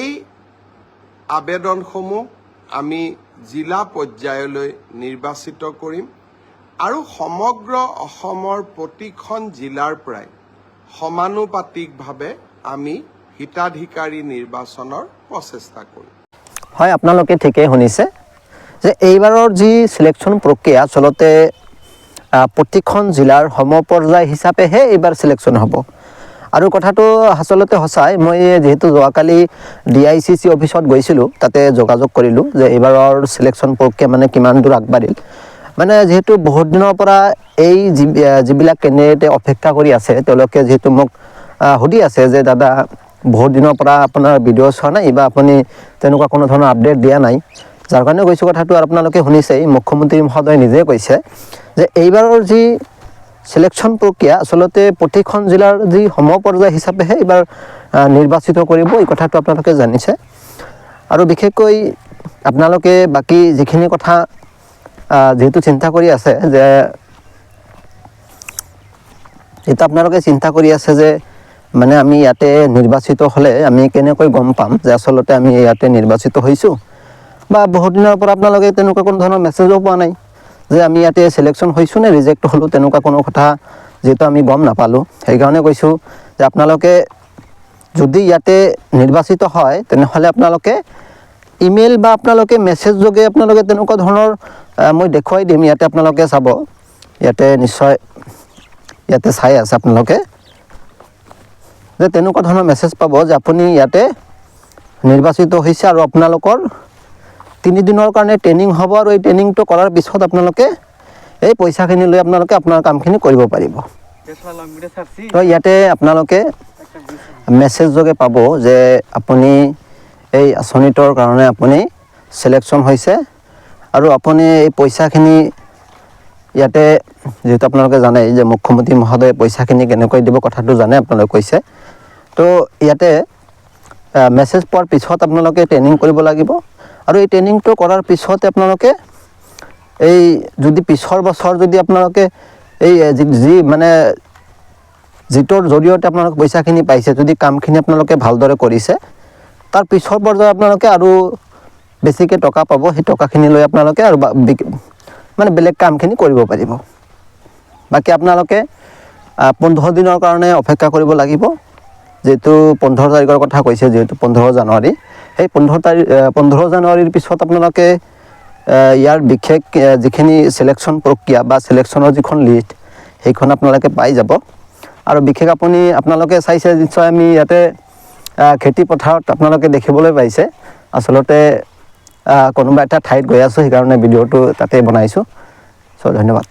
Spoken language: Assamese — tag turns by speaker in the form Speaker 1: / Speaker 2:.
Speaker 1: এই আবেদনসমূহ আমি জিলা পৰ্যায়লৈ নিৰ্বাচিত কৰিম আৰু সমগ্ৰ অসমৰ প্ৰতিখন জিলাৰ পৰাই সমানুপাতিকভাৱে আমি হিতাধিকাৰী নিৰ্বাচনৰ প্ৰচেষ্টা কৰিম।
Speaker 2: হয়, আপোনালোকে ঠিকেই শুনিছে যে এইবাৰৰ যি সিলেকশ্যন প্ৰক্ৰিয়া আচলতে প্ৰতিখন জিলাৰ সমপৰ্যায় হিচাপেহে এইবাৰ সিলেকশ্যন হ'ব। আৰু কথাটো আচলতে সঁচাই, মই যেহেতু যোৱাকালি DICC অফিচত গৈছিলোঁ, তাতে যোগাযোগ কৰিলোঁ যে এইবাৰৰ সিলেকশ্যন প্ৰক্ৰিয়া মানে কিমান দূৰ আগবাঢ়িল। মানে যিহেতু বহুত দিনৰ পৰা এই যিবিলাক কেণ্ডিডেটে অপেক্ষা কৰি আছে, তেওঁলোকে যিহেতু মোক সুধি আছে যে দাদা বহুত দিনৰ পৰা আপোনাৰ ভিডিঅ' চোৱা নাই বা আপুনি তেনেকুৱা কোনো ধৰণৰ আপডেট দিয়া নাই। যাৰ কাৰণে কৈছোঁ কথাটো আপোনালোকে শুনিছেই, মুখ্যমন্ত্ৰী মহোদয়ে নিজে কৈছে যে এইবাৰৰ যি সিলেকশ্যন প্ৰক্ৰিয়া আচলতে প্ৰতিখন জিলাৰ যি সমপৰ্যায় হিচাপেহে এইবাৰ নিৰ্বাচিত কৰিব, এই কথাটো আপোনালোকে জানিছে। আৰু বিশেষকৈ আপোনালোকে বাকী যিখিনি কথা যেহেতু চিন্তা কৰি আছে যে এতিয়া আপোনালোকে চিন্তা কৰি আছে যে মানে আমি ইয়াতে নিৰ্বাচিত হ'লে আমি কেনেকৈ গম পাম যে আচলতে আমি ইয়াতে নিৰ্বাচিত হৈছোঁ, বা বহুত দিনৰ পৰা আপোনালোকে তেনেকুৱা কোনো ধৰণৰ মেছেজো পোৱা নাই যে আমি ইয়াতে সিলেকশ্যন হৈছোঁ নে ৰিজেক্ট হ'লোঁ, তেনেকুৱা কোনো কথা যিহেতু আমি গম নাপালোঁ। সেইকাৰণে কৈছোঁ যে আপোনালোকে যদি ইয়াতে নিৰ্বাচিত হয় তেনেহ'লে আপোনালোকে ইমেইল বা আপোনালোকে মেছেজ যোগে আপোনালোকে তেনেকুৱা ধৰণৰ মই দেখুৱাই দিম। ইয়াতে আপোনালোকে চাব, ইয়াতে নিশ্চয় ইয়াতে চাই আছে আপোনালোকে যে তেনেকুৱা ধৰণৰ মেছেজ পাব যে আপুনি ইয়াতে নিৰ্বাচিত হৈছে আৰু আপোনালোকৰ 3 দিনৰ কাৰণে ট্ৰেইনিং হ'ব, আৰু এই ট্ৰেইনিংটো কৰাৰ পিছত আপোনালোকে এই পইচাখিনি লৈ আপোনালোকে আপোনাৰ কামখিনি কৰিব পাৰিব। তো ইয়াতে আপোনালোকে মেছেজ যোগে পাব যে আপুনি এই আঁচনিটোৰ কাৰণে আপুনি সিলেকশ্যন হৈছে আৰু আপুনি এই পইচাখিনি ইয়াতে যেহেতু আপোনালোকে জানে যে মুখ্যমন্ত্ৰী মহোদয়ে পইচাখিনি কেনেকৈ দিব কথাটো জানে, আপোনালোকে কৈছে। তো ইয়াতে মেছেজ পোৱাৰ পিছত আপোনালোকে ট্ৰেইনিং কৰিব লাগিব, আৰু এই ট্ৰেইনিংটো কৰাৰ পিছতে আপোনালোকে এই যদি পিছৰ বছৰ যদি আপোনালোকে এই যি মানে যিটোৰ জৰিয়তে আপোনালোকে পইচাখিনি পাইছে, যদি কামখিনি আপোনালোকে ভালদৰে কৰিছে, তাৰ পিছৰ পৰ্যায়ত আপোনালোকে আৰু বেছিকৈ টকা পাব। সেই টকাখিনি লৈ আপোনালোকে আৰু মানে বেলেগ কামখিনি কৰিব পাৰিব। বাকী আপোনালোকে 15 দিনৰ কাৰণে অপেক্ষা কৰিব লাগিব। যেহেতু 15 তাৰিখৰ কথা কৈছে, যেহেতু 15 জানুৱাৰী, সেই 15 জানুৱাৰীৰ পিছত আপোনালোকে ইয়াৰ বিশেষ যিখিনি সিলেকশ্যন প্ৰক্ৰিয়া বা সিলেকশ্যনৰ যিখন লিষ্ট সেইখন আপোনালোকে পাই যাব। আৰু বিশেষ আপোনালোকে চাইছে নিশ্চয়, আমি ইয়াতে খেতি পথাৰত আপোনালোকে দেখিবলৈ পাইছে। আচলতে কোনোবা এটা ঠাইত গৈ আছোঁ, সেইকাৰণে ভিডিঅ'টো তাতে বনাইছোঁ। চ' ধন্যবাদ।